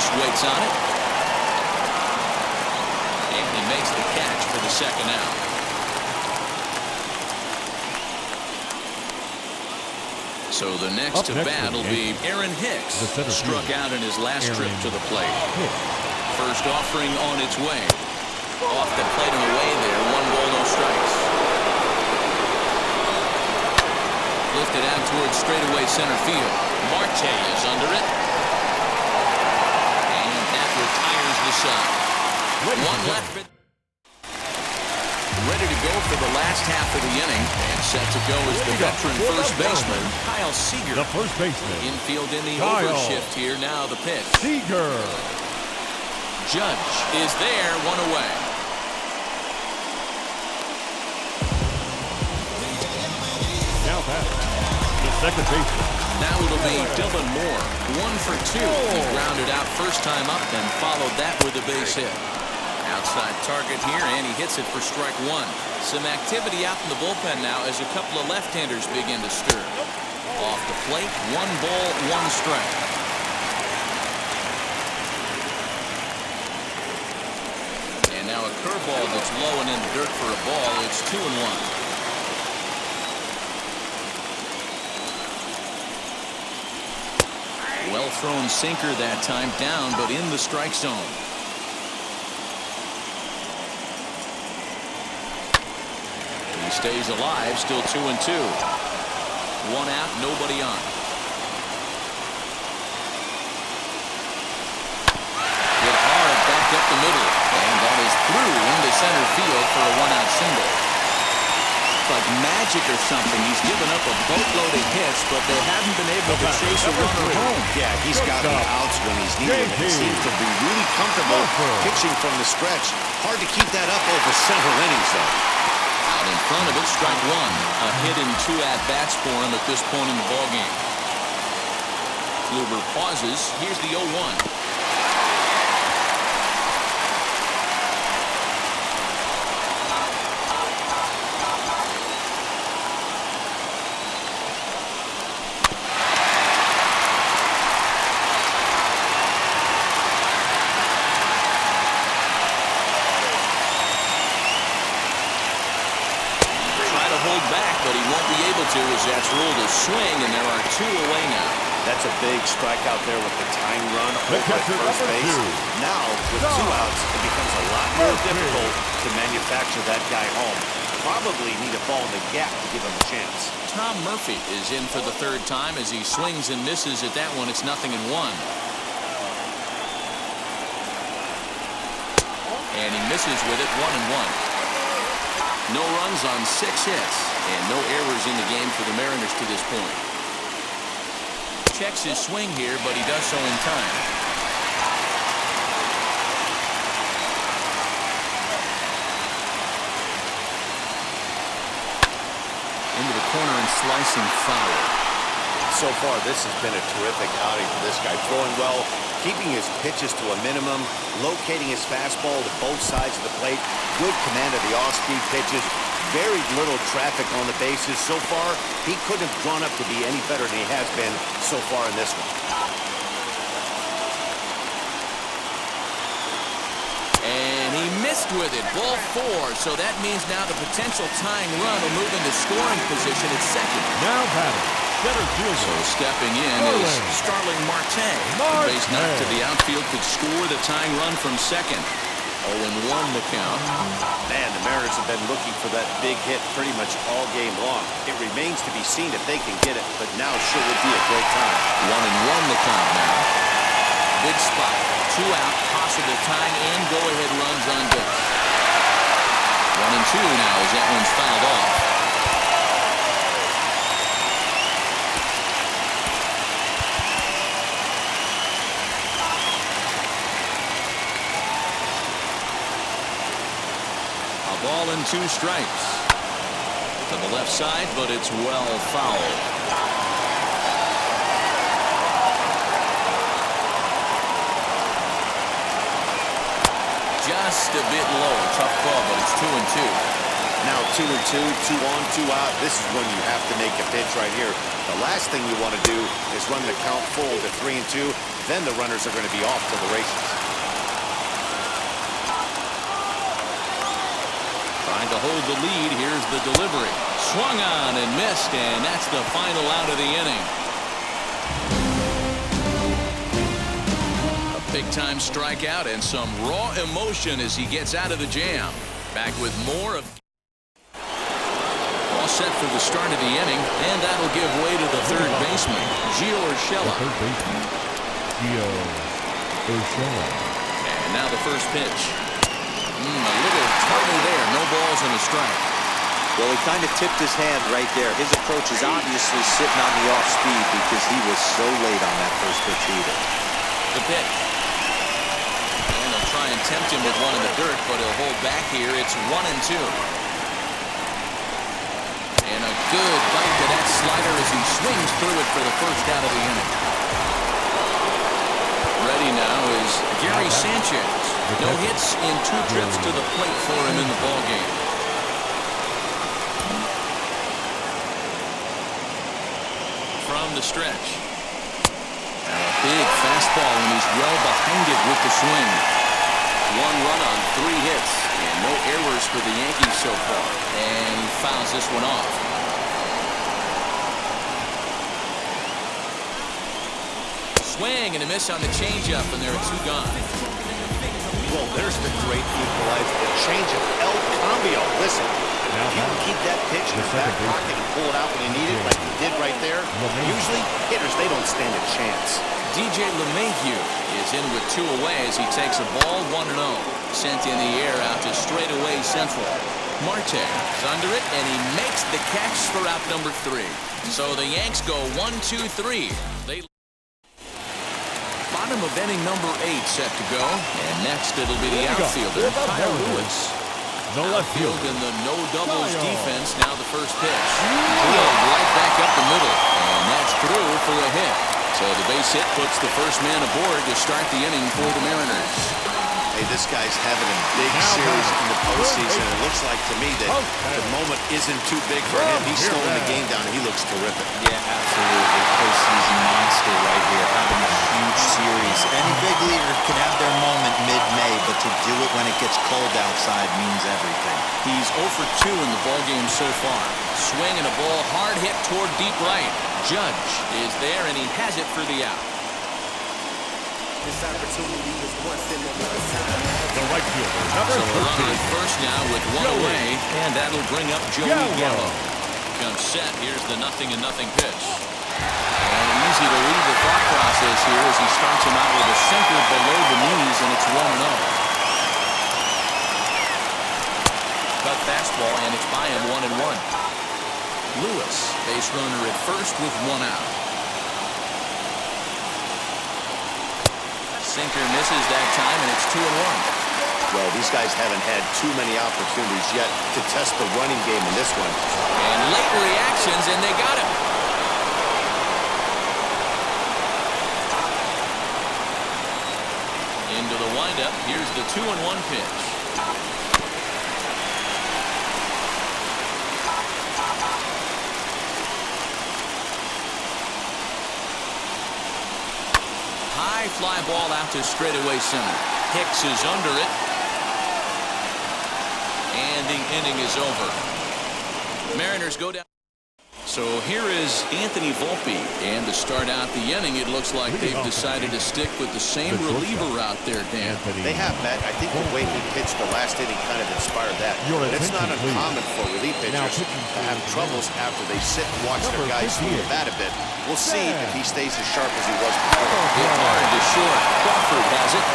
Just waits on it. And he makes the catch for the second out. So the next to bat will be Aaron Hicks. Struck out in his last trip to the plate. First offering on its way. Off the plate and away there. 1 ball, no strikes. Lifted out towards straightaway center field. Marte is under it. And that retires the side. One left. Ready to go for the last half of the inning. And set to go is the veteran first baseman, Kyle Seager. The first baseman. Infield in the overshift here. Now the pitch. Seager. Judge is there, 1 away. Now batting, the second baseman. Now it'll be Dylan Moore. 1 for 2. He grounded out first time up, then followed that with a base hit. Outside target here, and he hits it for strike 1. Some activity out in the bullpen now as a couple of left-handers begin to stir. Off the plate, 1 ball, 1 strike. And now a curveball that's low and in the dirt for a ball. It's 2-1. Well thrown sinker that time, down but in the strike zone. He stays alive, still 2-2. 1 out, nobody on. Hit hard back up the middle, and that is through into center field for a 1-out single. Like magic or something. He's given up a boatload of hits, but they haven't been able to chase a runner home. Yeah, he's got the outs when he's needed. He seems to be really comfortable pitching from the stretch. Hard to keep that up over several innings, though. Out in front of it, strike 1. A hit in 2 at-bats for him at this point in the ballgame. Kluber pauses. Here's the 0-1. As that's ruled a swing, and there are 2 away now. That's a big strikeout there with the tying run over at first base. Now, with 2 outs, it becomes a lot more difficult to manufacture that guy home. Probably need a ball in the gap to give him a chance. Tom Murphy is in for the 3rd time as he swings and misses at that one. It's 0-1. And he misses with it, 1-1. No runs on 6 hits. And no errors in the game for the Mariners to this point. Checks his swing here, but he does so in time. Into the corner and slicing foul. So far, this has been a terrific outing for this guy. Throwing well, keeping his pitches to a minimum, locating his fastball to both sides of the plate. Good command of the off-speed pitches. Very little traffic on the bases. So far, he couldn't have drawn up to be any better than he has been so far in this one. And he missed with it. Ball 4. So that means now the potential tying run will move into scoring position at second. Now batting, center fielder. So stepping in is Starling Marte. The base knock to the outfield could score the tying run from second. 0-1 the count. Man, the Mariners have been looking for that big hit pretty much all game long. It remains to be seen if they can get it, but now sure would be a great time. 1-1 the count now. Big spot. 2 out, possible tying and go-ahead runs on base. 1-2 now as that one's fouled off. Ball and 2 strikes. To the left side, but it's well fouled. Just a bit low. Tough ball, but it's 2-2. Now 2-2, 2 on, 2 out. This is when you have to make a pitch right here. The last thing you want to do is run the count full to 3-2. Then the runners are going to be off to the races. Trying to hold the lead. Here's the delivery. Swung on and missed, and that's the final out of the inning. A big-time strikeout and some raw emotion as he gets out of the jam. Back with more of... All set for the start of the inning, and that'll give way to the third baseman, Gio Urshela. Third baseman, Gio Urshela. And now the first pitch. A little tardy there. No balls and a strike. Well, he kind of tipped his hand right there. His approach is obviously sitting on the off speed because he was so late on that first pitch either. The pitch. And they'll try and tempt him with one in the dirt, but he'll hold back here. It's 1-2. And a good bite to that slider as he swings through it for the first out of the inning. Ready now is Gary Sanchez. No hits in 2 trips to the plate for him in the ballgame. From the stretch. And a big fastball, and he's well behind it with the swing. 1 run on 3 hits, and no errors for the Yankees so far. And he fouls this one off. Swing and a miss on the changeup, and there are 2 gone. Well, there's the great equalizer. The changeup, El Cambio. Listen, if you can keep that pitch in the back pocket and pull it out when you need it, like he did right there, usually hitters, they don't stand a chance. DJ LeMahieu is in with 2 away as he takes a ball 1-0. Sent in the air out to straightaway central. Marte is under it, and he makes the catch for out number 3. So the Yanks go 1-2-3. They bottom of inning number 8 set to go, and next it'll be the outfielder, Kyle Lewis. The left field in the no doubles defense. Now the first pitch. Drilled right back up the middle, and that's through for a hit. So the base hit puts the first man aboard to start the inning for the Mariners. Hey, this guy's having a big series in the postseason. It looks like to me that the moment isn't too big for him. He's slowing the game down. He looks terrific. Yeah, absolutely. Postseason monster right here, having a huge series. Any big leaguer can have their moment mid-May, but to do it when it gets cold outside means everything. He's 0 for 2 in the ballgame so far. Swing and a ball hard hit toward deep right. Judge is there, and he has it for the out. The right fielder, number So a runner at first now with 1 away, and that'll bring up Joey Gallo. Comes set. Here's the 0-0 pitch. And easy to read the thought process here as he starts him out with a sinker below the knees, and it's 1-0. Cut fastball, and it's by him 1-1. Lewis, base runner at first with 1 out. Sinker misses that time, and it's 2-1. Well, these guys haven't had too many opportunities yet to test the running game in this one. And late reactions, and they got him. Into the windup. Here's the 2-1 pitch. High fly ball out to straightaway center. Hicks is under it. And the inning is over. Mariners go down. So here is Anthony Volpe, and to start out the inning, it looks like they've decided to stick with the same reliever out there, Dan. They have, Matt. I think the way he pitched the last inning kind of inspired that. But it's not uncommon for relief pitchers to have troubles after they sit and watch their guys swing the bat a bit. We'll see if he stays as sharp as he was before. Hit hard to short. Crawford has it.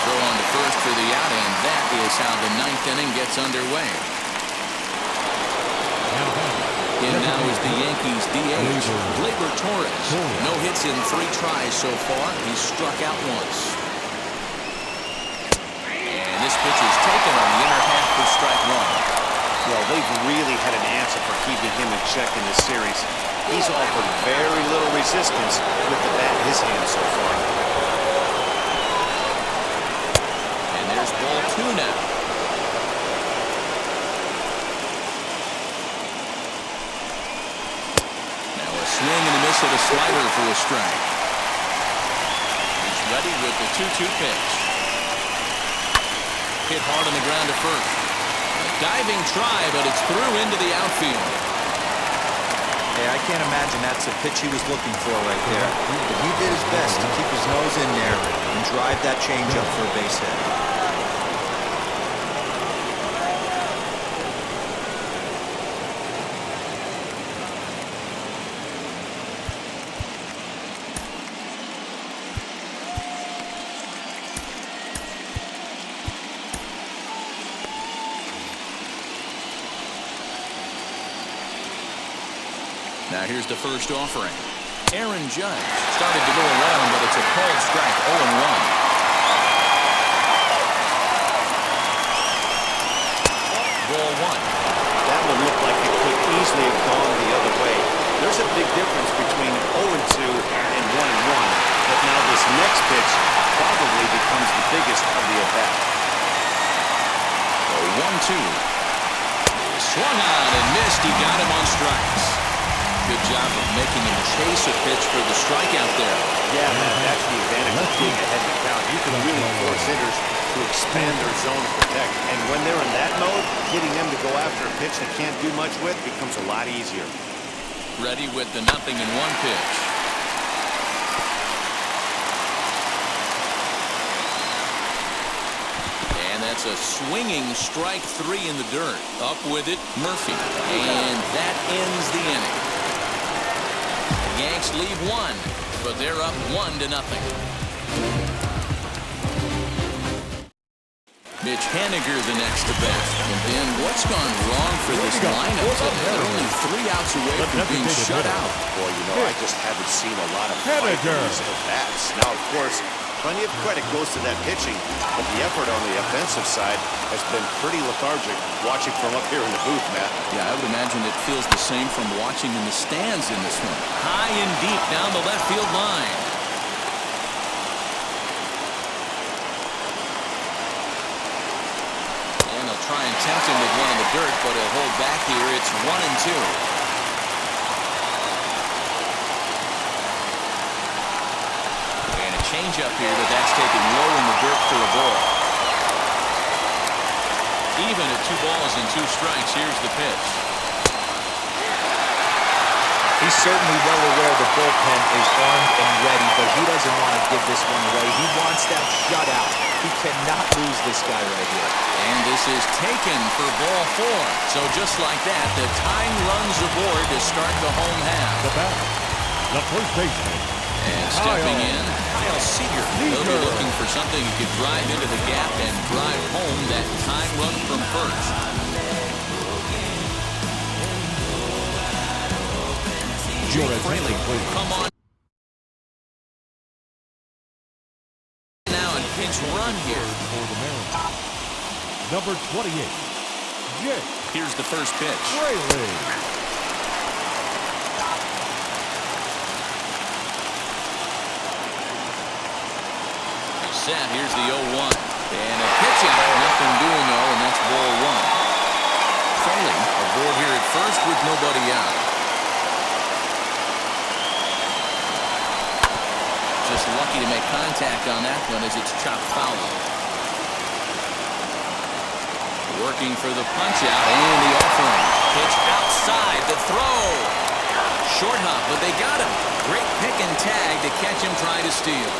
Throw on to first for the out, and that is how the 9th inning gets underway. In now is the Yankees DH, Gleyber Torres. No hits in 3 tries so far. He's struck out once. And this pitch is taken on the inner half for strike 1. Well, they've really had an answer for keeping him in check in this series. He's offered very little resistance with the bat in his hand so far. And there's ball 2 now. slider for a strike. He's ready with the 2-2 pitch. Hit hard on the ground to first. A diving try, but it's through into the outfield. Hey, I can't imagine that's a pitch he was looking for right there. But he did his best to keep his nose in there and drive that changeup for a base hit. Now here's the first offering. Aaron Judge started to go around, but it's a called strike, 0-1. Ball one. That one looked like it could easily have gone the other way. There's a big difference between 0-2 and 1-1. But now this next pitch probably becomes the biggest of the at-bat. 1-2. Swung on and missed. He got him on strikes. Good job of making him chase a pitch for the strikeout there. Yeah, man, that's the advantage of being ahead of the count. You can really force hitters to expand their zone and protect. And when they're in that mode, getting them to go after a pitch they can't do much with becomes a lot easier. Ready with the 0-1 pitch. And that's a swinging strike 3 in the dirt. Up with it, Murphy. And that ends the inning. Yanks lead 1, but they're up 1-0. Mitch Haniger the next to bat. And then what's gone wrong for this lineup today? They're only 3 outs away from being shut out. Boy, you know, I just haven't seen a lot of fight in these at-bats. Now, of course, plenty of credit goes to that pitching, but the effort on the offensive side has been pretty lethargic watching from up here in the booth, Matt. Yeah, I would imagine it feels the same from watching in the stands in this one. High and deep down the left field line. And they'll try and tempt him with one in the dirt, but he'll hold back here. It's 1-2. Change up here, but that's taken low in the dirt for a ball. Even at 2 balls and 2 strikes, here's the pitch. He's certainly well aware the bullpen is armed and ready, but he doesn't want to give this one away. He wants that shutout. He cannot lose this guy right here. And this is taken for ball 4. So just like that, the tying runs aboard to start the home half. The batter, the first baseman. And stepping in, Kyle Seager. They'll be looking for something he could drive into the gap and drive home that tying run from first. Friendly, come on. Now and pinch run here. For the Mariners. Number 28, Jake. Here's the first pitch. Rayleigh. Set. Here's the 0-1. And a pitch out. Nothing doing though, and that's ball 1. Foley aboard here at first with nobody out. Just lucky to make contact on that one as it's chopped foul. Working for the punch out and the offering. Pitch outside. The throw. Short hop, but they got him. Great pick and tag to catch him trying to steal.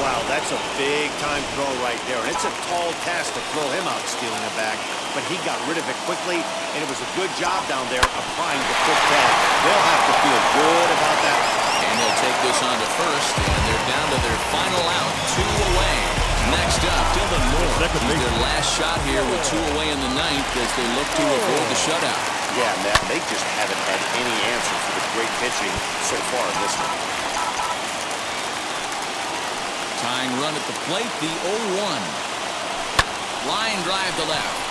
Wow, that's a big-time throw right there. And it's a tall task to throw him out stealing it back. But he got rid of it quickly, and it was a good job down there applying the quick tag. They'll have to feel good about that. And they'll take this on to first, and they're down to their final out, 2 away. Next up, Dylan Moore. He's their last shot here with 2 away in the 9th as they look to avoid the shutout. Yeah, Matt, they just haven't had any answer for the great pitching so far in this one. Tying run at the plate, the 0-1. Line drive to left.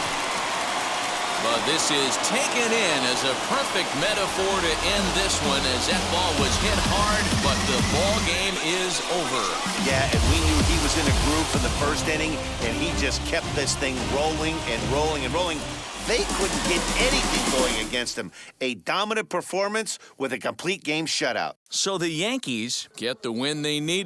But this is taken in as a perfect metaphor to end this one as that ball was hit hard, but the ball game is over. Yeah, and we knew he was in a groove for the first inning, and he just kept this thing rolling and rolling and rolling. They couldn't get anything going against him. A dominant performance with a complete game shutout. So the Yankees get the win they needed.